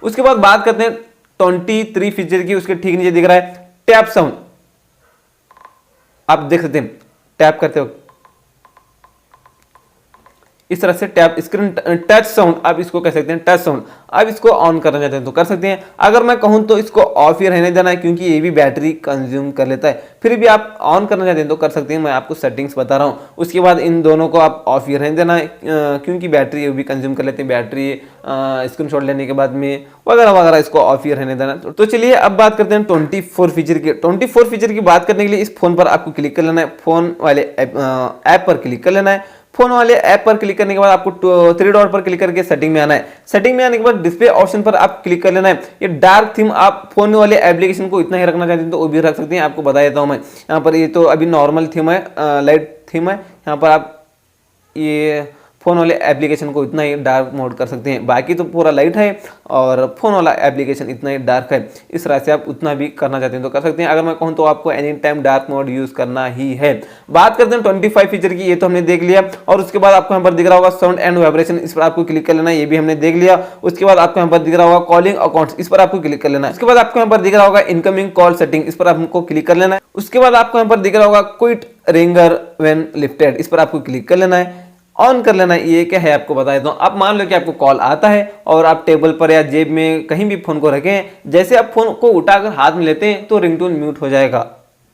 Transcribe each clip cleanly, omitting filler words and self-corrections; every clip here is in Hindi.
उसके बाद बात करते हैं 23 फीचर की। उसके ठीक नीचे दिख रहा है टैप साउंड, आप देख सकते हैं टैप करते वक्त इस तरह से टैप स्क्रीन टच साउंड, आप इसको कह सकते हैं टच साउंड। आप इसको ऑन करना चाहते हैं तो कर सकते हैं, अगर मैं कहूं तो इसको ऑफ ही रहने देना है क्योंकि ये भी बैटरी कंज्यूम कर लेता है। फिर भी आप ऑन करना चाहते हैं तो कर सकते हैं, मैं आपको सेटिंग्स बता रहा हूं। उसके बाद इन दोनों को आप ऑफ ही रहने देना है क्योंकि बैटरी ये भी कंज्यूम कर लेते हैं, बैटरी स्क्रीनशॉट लेने के बाद में वगैरह वगैरह, इसको ऑफ ही रहने देना। तो चलिए अब बात करते हैं 24 फीचर की। 24 फीचर की बात करने के लिए इस फोन पर आपको क्लिक कर लेना है, फोन वाले ऐप पर क्लिक कर लेना है। फोन वाले ऐप पर क्लिक करने के बाद आपको 3 डॉट पर क्लिक करके सेटिंग में आना है। सेटिंग में आने के बाद डिस्प्ले ऑप्शन पर आप क्लिक कर लेना है। ये डार्क थीम आप फोन वाले एप्लीकेशन को इतना ही रखना चाहते हैं तो वो भी रख सकते हैं, आपको बता देता हूं मैं। यहाँ पर ये तो अभी नॉर्मल थीम है, लाइट थीम है। यहाँ पर आप ये फोन वाले एप्लीकेशन को इतना ही डार्क मोड कर सकते हैं, बाकी तो पूरा लाइट है और फोन वाला एप्लीकेशन इतना ही डार्क है। इस तरह से आप उतना भी करना चाहते हैं तो कर सकते हैं, अगर मैं कहूँ तो आपको any time dark mode use करना ही है। बात करते हैं 25 फीचर की, ये तो हमने देख लिया। और उसके बाद आपको यहाँ पर दिख रहा होगा साउंड एंड वाइब्रेशन, इस पर आपको क्लिक कर लेना है, ये भी हमने देख लिया। उसके बाद आपको यहाँ पर दिख रहा होगा कॉलिंग अकाउंट्स, इस पर आपको क्लिक कर लेना है। उसके बाद आपको यहाँ पर दिख रहा होगा इनकमिंग कॉल सेटिंग, इस पर आपको क्लिक कर लेना है। उसके बाद आपको यहाँ पर दिख रहा होगा क्विट रिंगर व्हेन लिफ्टेड, इस पर आपको क्लिक कर लेना है, ऑन कर लेना है। ये क्या है आपको बता देता हूँ। आप मान लो कि आपको कॉल आता है और आप टेबल पर या जेब में कहीं भी फोन को रखें, जैसे आप फोन को उठाकर हाथ में लेते हैं तो रिंगटोन म्यूट हो जाएगा।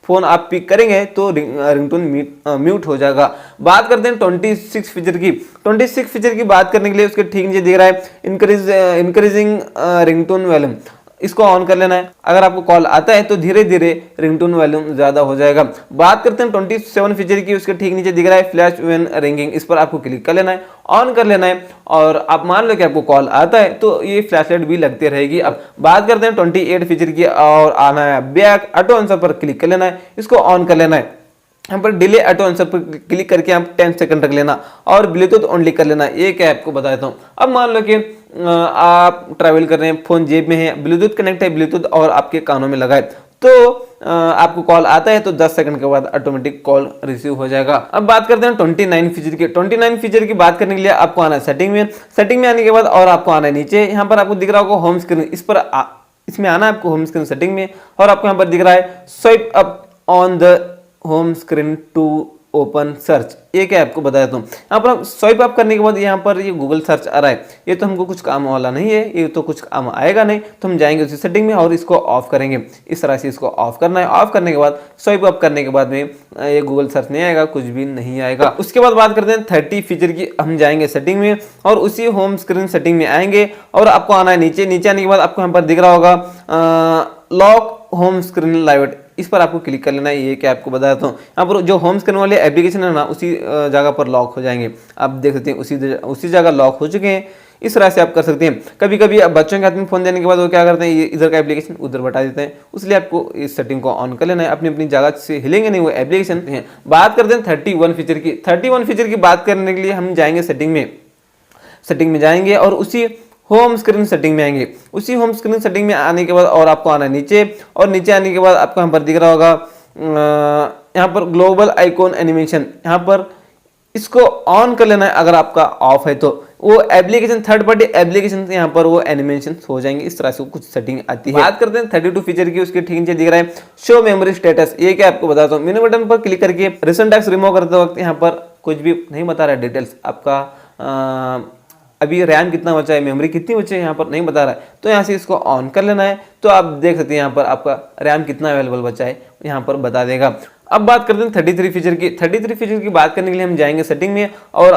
फोन आप पिक करेंगे तो रिंगटोन म्यूट हो जाएगा। बात करते हैं 26 फीचर की। 26 फीचर की बात करने के लिए उसके ठीक नीचे दिख रहा है इंक्रीजिंग रिंगटोन वॉल्यूम, इसको ऑन कर लेना है। अगर आपको कॉल आता है तो धीरे धीरे रिंगटोन वॉल्यूम ज्यादा हो जाएगा। बात करते हैं 27 फीचर की। उसके ठीक नीचे दिख रहा है फ्लैश व्हेन रिंगिंग, इस पर आपको क्लिक कर लेना है, ऑन कर लेना है। और आप मान लो कि आपको कॉल आता है तो ये फ्लैशलाइट भी लगती रहेगी। अब बात करते हैं 28 फीचर की और आना है बैक ऑटो आंसर पर क्लिक कर लेना है, इसको ऑन कर लेना है। यहाँ पर डिले ऑटो आंसर पर क्लिक करके आप 10 सेकंड रख लेना और ब्लूटूथ ऑनली कर लेना। ये क्या आपको बता देता हूँ। अब मान लो कि आप ट्रैवल कर रहे हैं, फोन जेब में है, ब्लूटूथ कनेक्ट है, ब्लूटूथ और आपके कानों में लगा है, तो आपको कॉल आता है तो 10 सेकंड के बाद ऑटोमेटिक कॉल रिसीव हो जाएगा। अब बात करते हैं 29 फीचर की। 29 फीचर की बात करने के लिए आपको आना है सेटिंग में। सेटिंग में आने के बाद और आपको आना है नीचे, यहाँ पर आपको दिख रहा होगा होम स्क्रीन, इसमें आना है आपको होम स्क्रीन सेटिंग में। और आपको यहाँ पर दिख रहा है swipe up on the home screen to open search, ये क्या आपको बता देता हूँ। यहाँ पर स्वाइप अप करने के बाद यहाँ पर ये गूगल सर्च आ रहा है, ये तो हमको कुछ काम वाला नहीं है, ये तो कुछ काम आएगा नहीं, तो हम जाएंगे उसी सेटिंग में और इसको ऑफ करेंगे। इस तरह से इसको ऑफ करना है। ऑफ करने के बाद स्वाइप अप करने के बाद में ये गूगल सर्च नहीं आएगा, कुछ भी नहीं आएगा। उसके बाद बात करते हैं 30 फीचर की। हम जाएंगे सेटिंग में और उसी होम स्क्रीन सेटिंग में आएंगे और आपको आना है नीचे। नीचे आने के बाद आपको यहाँ पर दिख रहा होगा लॉक होम स्क्रीन लाइट, इस पर आपको क्लिक कर लेना है। ये क्या आपको बताता हूँ, यहाँ पर जो होम स्क्रीन वाले एप्लीकेशन है ना उसी जगह पर लॉक हो जाएंगे। आप देख सकते हैं उसी जगह लॉक हो चुके हैं। इस तरह से आप कर सकते हैं। कभी कभी बच्चों के हाथ में फोन देने के बाद वो क्या करते हैं, ये इधर का एप्लीकेशन उधर बता देते हैं, इसलिए आपको इस सेटिंग को ऑन कर लेना है। अपनी अपनी जगह से हिलेंगे नहीं वो एप्लीकेशन है। बात करते हैं 31 फीचर की। 31 फीचर की बात करने के लिए हम जाएंगे सेटिंग में जाएंगे और उसी होम स्क्रीन सेटिंग में आएंगे। उसी होम स्क्रीन सेटिंग में आने के बाद और आपको आना है नीचे, और नीचे आने के बाद आपको यहाँ पर दिख रहा होगा यहाँ पर ग्लोबल आइकॉन एनिमेशन, यहाँ पर इसको ऑन कर लेना है। अगर आपका ऑफ है तो वो एप्लीकेशन थर्ड पार्टी एप्लीकेशन यहाँ पर वो एनिमेशन हो जाएंगे। इस तरह से कुछ सेटिंग आती है। बात करते हैं 32 फीचर की। उसके ठीक नीचे दिख रहा है शो मेमोरी स्टेटस, ये क्या आपको बताता हूँ। मेनू बटन पर क्लिक करके रिसेंट टैक्स रिमूव करते वक्त यहाँ पर कुछ भी नहीं बता रहा है डिटेल्स, आपका अभी रैम कितना बचा है, मेमोरी कितनी बची है, यहाँ पर नहीं बता रहा है, तो यहाँ से इसको ऑन कर लेना है। तो आप देख सकते हैं यहाँ पर आपका रैम कितना अवेलेबल बचा है, यहाँ पर बता देगा। अब बात करते हैं 33 फीचर की। 33 फीचर की बात करने के लिए हम जाएंगे सेटिंग में और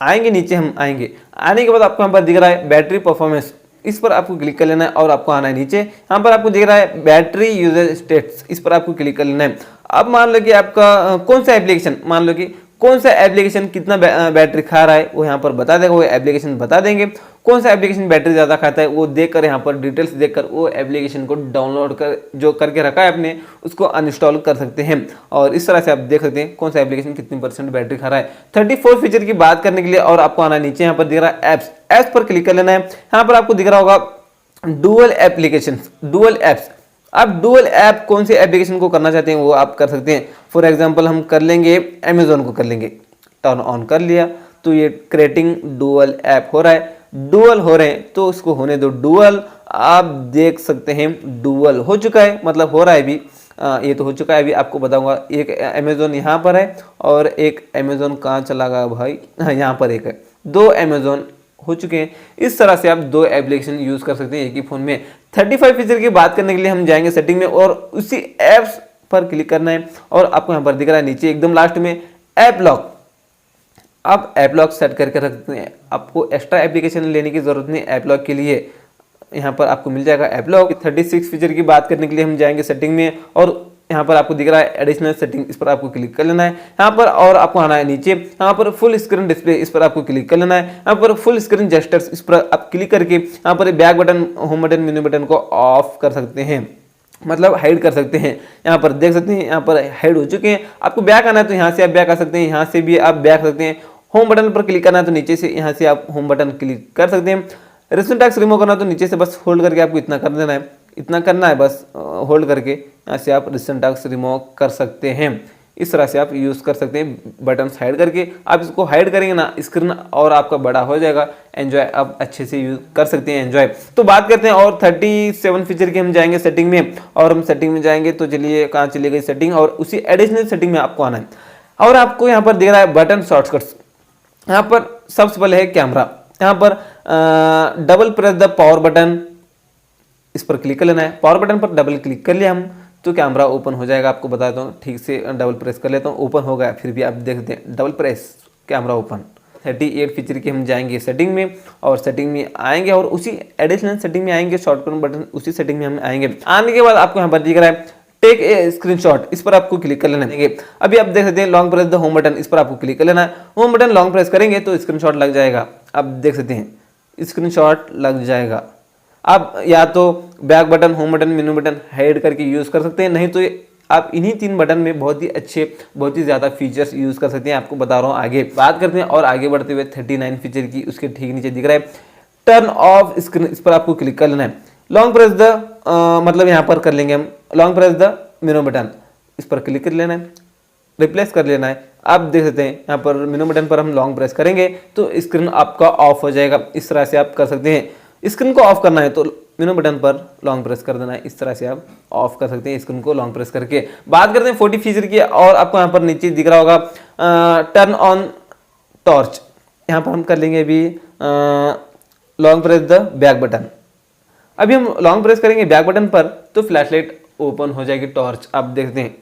आएंगे नीचे। हम आएंगे, आने के बाद आपको यहाँ पर दिख रहा है बैटरी परफॉर्मेंस, इस पर आपको क्लिक कर लेना है और आपको आना है नीचे। यहाँ पर आपको दिख रहा है बैटरी यूजेज स्टेट्स, इस पर आपको क्लिक कर लेना है। अब मान लो कि आपका कौन सा एप्लीकेशन, मान लो कि कौन सा एप्लीकेशन कितना बैटरी खा रहा है वो यहाँ पर बता देगा, वो एप्लीकेशन बता देंगे। कौन सा एप्लीकेशन बैटरी ज़्यादा खाता है वो देखकर यहाँ पर डिटेल्स देखकर वो एप्लीकेशन को डाउनलोड कर जो करके रखा है आपने उसको अनइंस्टॉल कर सकते हैं। और इस तरह से आप देख सकते हैं कौन सा एप्लीकेशन कितनी % बैटरी खा रहा है। 34 फीचर की बात करने के लिए और आपको आना नीचे, यहाँ पर दिख रहा है ऐप्स पर क्लिक कर लेना है। यहाँ पर आपको दिख रहा होगा डुअल एप्लीकेशन, डुअल ऐप्स। आप डुअल ऐप कौन से एप्लीकेशन को करना चाहते हैं वो आप कर सकते हैं। फॉर एग्जांपल हम कर लेंगे अमेजोन को, कर लेंगे, टर्न ऑन कर लिया तो ये क्रिएटिंग डुअल ऐप हो रहा है। डुअल हो रहे हैं तो इसको होने दो डुअल। आप देख सकते हैं डुअल हो चुका है, मतलब हो रहा है अभी। ये तो हो चुका है, अभी आपको बताऊंगा। एक अमेजोन यहाँ पर है और एक अमेजोन कहाँ चला गया भाई, हाँ यहाँ पर एक है। दो अमेजोन हो चुके हैं। इस तरह से आप दो एप्लीकेशन यूज़ कर सकते हैं एक ही फ़ोन में। 35 फीचर की बात करने के लिए हम जाएंगे सेटिंग में और उसी ऐप्स पर क्लिक करना है और आपको यहाँ पर दिख रहा है नीचे एकदम लास्ट में ऐप लॉक। आप ऐप लॉक सेट करके रखते हैं, आपको एक्स्ट्रा एप्लीकेशन लेने की जरूरत नहीं। ऐप लॉक के लिए यहाँ पर आपको मिल जाएगा ऐप लॉक। 36 फीचर की बात करने के लिए हम जाएंगे सेटिंग में और यहाँ पर आपको दिख रहा है एडिशनल सेटिंग, इस पर आपको क्लिक कर लेना है। यहाँ पर और आपको आना है नीचे, यहाँ पर फुल स्क्रीन डिस्प्ले, इस पर आपको क्लिक कर लेना है। यहाँ पर फुल स्क्रीन जेस्चर्स, इस पर आप क्लिक करके यहाँ पर back button, home button, menu button को ऑफ कर सकते हैं, मतलब हाइड कर सकते हैं। यहाँ पर देख सकते हैं यहाँ पर हाइड हो चुके हैं। आपको बैक आना है तो यहाँ से आप बैक आ सकते हैं, यहाँ से भी आप बैक आ सकते हैं। होम बटन पर क्लिक करना है तो नीचे से यहाँ से आप होम बटन क्लिक कर सकते हैं। रिसेंट टैक्स रिमूव करना है तो नीचे से बस होल्ड करके आपको इतना कर देना है, इतना करना है बस होल्ड करके। यहाँ से आप रिसेंट टैक्स रिमूव कर सकते हैं। इस तरह से आप यूज़ कर सकते हैं बटन हाइड करके। आप इसको हाइड करेंगे ना स्क्रीन और आपका बड़ा हो जाएगा। एंजॉय आप अच्छे से यूज कर सकते हैं, एंजॉय। तो बात करते हैं और 37 फीचर की हम जाएंगे सेटिंग में और हम सेटिंग में जाएंगे तो चलिए कहाँ चली गई सेटिंग, और उसी एडिशनल सेटिंग में आपको आना है और आपको यहाँ पर दिख रहा है बटन शॉर्टकट्स। यहाँ पर सबसे पहले है कैमरा, यहाँ पर double press the power button, इस पर क्लिक कर लेना है। पावर बटन पर डबल क्लिक कर लिया हम तो कैमरा ओपन हो जाएगा। आपको बताता हूँ ठीक से, डबल प्रेस कर लेता हूँ, ओपन हो गया। फिर भी आप देखते हैं double press camera open. 38 feature की हम जाएंगे सेटिंग में और सेटिंग में आएंगे और उसी एडिशनल सेटिंग में आएंगे, शॉर्टकट बटन उसी सेटिंग में हम आएंगे। आने के बाद आपको यहाँ पर दिख रहा है टेक ए स्क्रीनशॉट, इस पर आपको क्लिक कर लेना है। अभी आप देख सकते हैं long press the home button, इस पर आपको क्लिक कर लेना है। होम बटन लॉन्ग प्रेस करेंगे तो स्क्रीनशॉट लग जाएगा। आप देख सकते हैं स्क्रीनशॉट लग जाएगा। आप या तो बैक बटन, होम बटन, मेनू बटन हाइड करके यूज़ कर सकते हैं, नहीं तो आप इन्हीं 3 बटन में बहुत ही अच्छे, बहुत ही ज़्यादा फीचर्स यूज़ कर सकते हैं। आपको बता रहा हूँ। आगे बात करते हैं और आगे बढ़ते हुए 39 फीचर की, उसके ठीक नीचे दिख रहा है टर्न ऑफ स्क्रीन, इस पर आपको क्लिक कर लेना है। लॉन्ग प्रेस द मतलब यहाँ पर कर लेंगे हम long press the menu button, इस पर क्लिक कर लेना है, रिप्लेस कर लेना है। आप देख सकते हैं यहाँ पर मेनू बटन पर हम लॉन्ग प्रेस करेंगे तो स्क्रीन आपका ऑफ हो जाएगा। इस तरह से आप कर सकते हैं। स्क्रीन को ऑफ करना है तो मेनू बटन पर लॉन्ग प्रेस कर देना है। इस तरह से आप ऑफ कर सकते हैं स्क्रीन को लॉन्ग प्रेस करके। बात करते हैं 40 फीचर की और आपको यहाँ पर नीचे दिख रहा होगा टर्न ऑन टॉर्च, यहाँ पर हम कर लेंगे अभी long press the back button. अभी हम लॉन्ग प्रेस करेंगे बैक बटन पर तो फ्लैशलाइट ओपन हो जाएगी, टॉर्च। आप देखते हैं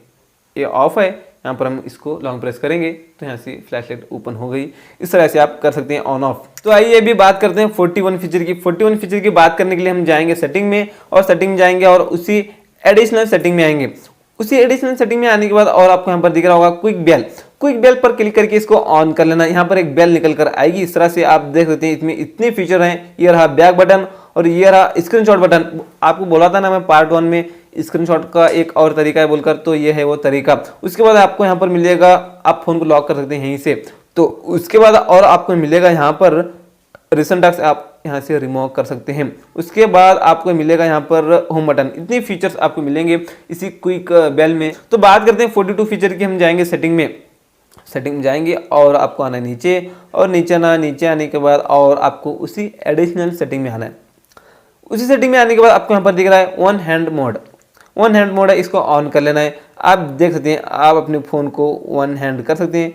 ये ऑफ है, यहाँ पर हम इसको लॉन्ग प्रेस करेंगे तो यहाँ से फ्लैशलाइट ओपन हो गई। इस तरह से आप कर सकते हैं ऑन ऑफ। तो आइए अभी बात करते हैं 41 फीचर की। 41 फीचर की बात करने के लिए हम जाएंगे सेटिंग में और सेटिंग में जाएंगे और उसी एडिशनल सेटिंग में आएंगे। उसी एडिशनल सेटिंग में आने के बाद और आपको यहाँ पर दिख रहा होगा क्विक बेल, क्विक बेल पर क्लिक करके इसको ऑन कर लेना। यहाँ पर एक बेल निकल कर आएगी। इस तरह से आप देख सकते हैं इसमें इतने फीचर हैं। ये रहा बैक बटन और ये रहा स्क्रीनशॉट बटन। आपको बोला था ना मैं पार्ट 1 में स्क्रीनशॉट का एक और तरीका है बोलकर, तो ये है वो तरीका। उसके बाद आपको यहाँ पर मिलेगा, आप फोन को लॉक कर सकते हैं यहीं से। तो उसके बाद और आपको मिलेगा यहाँ पर रिसेंट टैक्स, आप यहाँ से रिमूव कर सकते हैं। उसके बाद आपको मिलेगा यहाँ पर होम बटन। इतने फीचर्स आपको मिलेंगे इसी क्विक बेल में। तो बात करते हैं 42 फीचर की। हम जाएंगे सेटिंग में, सेटिंग में जाएंगे और आपको आना है नीचे और नीचे आना, नीचे आने के बाद और आपको उसी एडिशनल सेटिंग में आना है। उसी सेटिंग में आने के बाद आपको यहाँ पर दिख रहा है one hand mode. One hand mode है, इसको ऑन कर लेना है। आप देख सकते हैं आप अपने फ़ोन को वन हैंड कर सकते हैं,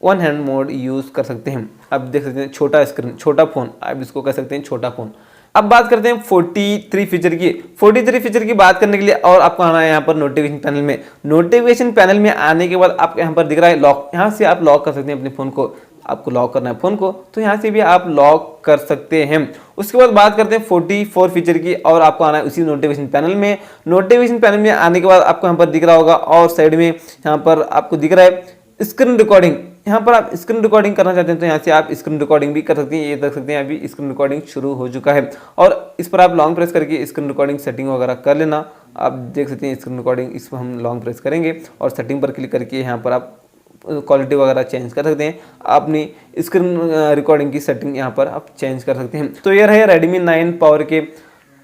वन हैंड मोड यूज़ कर सकते हैं। आप देख सकते हैं छोटा स्क्रीन, छोटा फ़ोन, आप इसको कह सकते हैं छोटा फ़ोन। अब बात करते हैं 43 फीचर की। 43 फीचर की बात करने के लिए और आपको आना है यहाँ पर नोटिफिकेशन पैनल में। नोटिफिकेशन पैनल में आने के बाद आपको यहाँ पर दिख रहा है लॉक। यहाँ से आप लॉक कर सकते हैं अपने फ़ोन को। आपको लॉक करना है फ़ोन को तो यहाँ से भी आप लॉक कर सकते हैं। उसके बाद बात करते हैं 44 फीचर की और आपको आना है उसी नोटिफिकेशन पैनल में। नोटिफिकेशन पैनल में आने के बाद आपको यहाँ पर दिख रहा होगा और साइड में यहाँ पर आपको दिख रहा है स्क्रीन रिकॉर्डिंग। यहाँ पर आप स्क्रीन रिकॉर्डिंग करना चाहते हैं तो यहाँ से आप स्क्रीन रिकॉर्डिंग भी कर सकते हैं। ये देख सकते हैं अभी स्क्रीन रिकॉर्डिंग शुरू हो चुका है और इस पर आप लॉन्ग प्रेस करके स्क्रीन रिकॉर्डिंग सेटिंग वगैरह कर लेना। आप देख सकते हैं स्क्रीन रिकॉर्डिंग, इस पर हम लॉन्ग प्रेस करेंगे और सेटिंग पर क्लिक करके यहाँ पर आप क्वालिटी वगैरह चेंज कर सकते हैं। अपनी स्क्रीन रिकॉर्डिंग की सेटिंग यहाँ पर आप चेंज कर सकते हैं। तो ये रहे Redmi 9 पावर के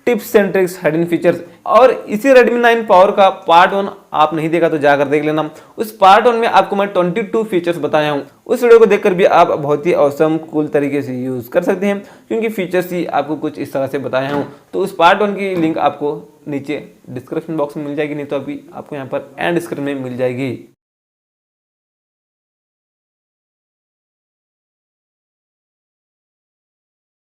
tips and tricks, hidden features. और इसी Redmi 9 पावर का पार्ट 1 आप नहीं देखा तो जाकर देख लेना। उस पार्ट 1 में आपको मैं 22 फीचर्स बताया हूँ। उस वीडियो को देखकर भी आप बहुत ही औसम कूल तरीके से यूज कर सकते हैं, क्योंकि फीचर्स ही आपको कुछ इस तरह से बताया हूँ। तो उस पार्ट 1 की लिंक आपको नीचे डिस्क्रिप्शन बॉक्स में मिल जाएगी, नहीं तो अभी आपको यहाँ पर एंड स्क्रीन में मिल जाएगी।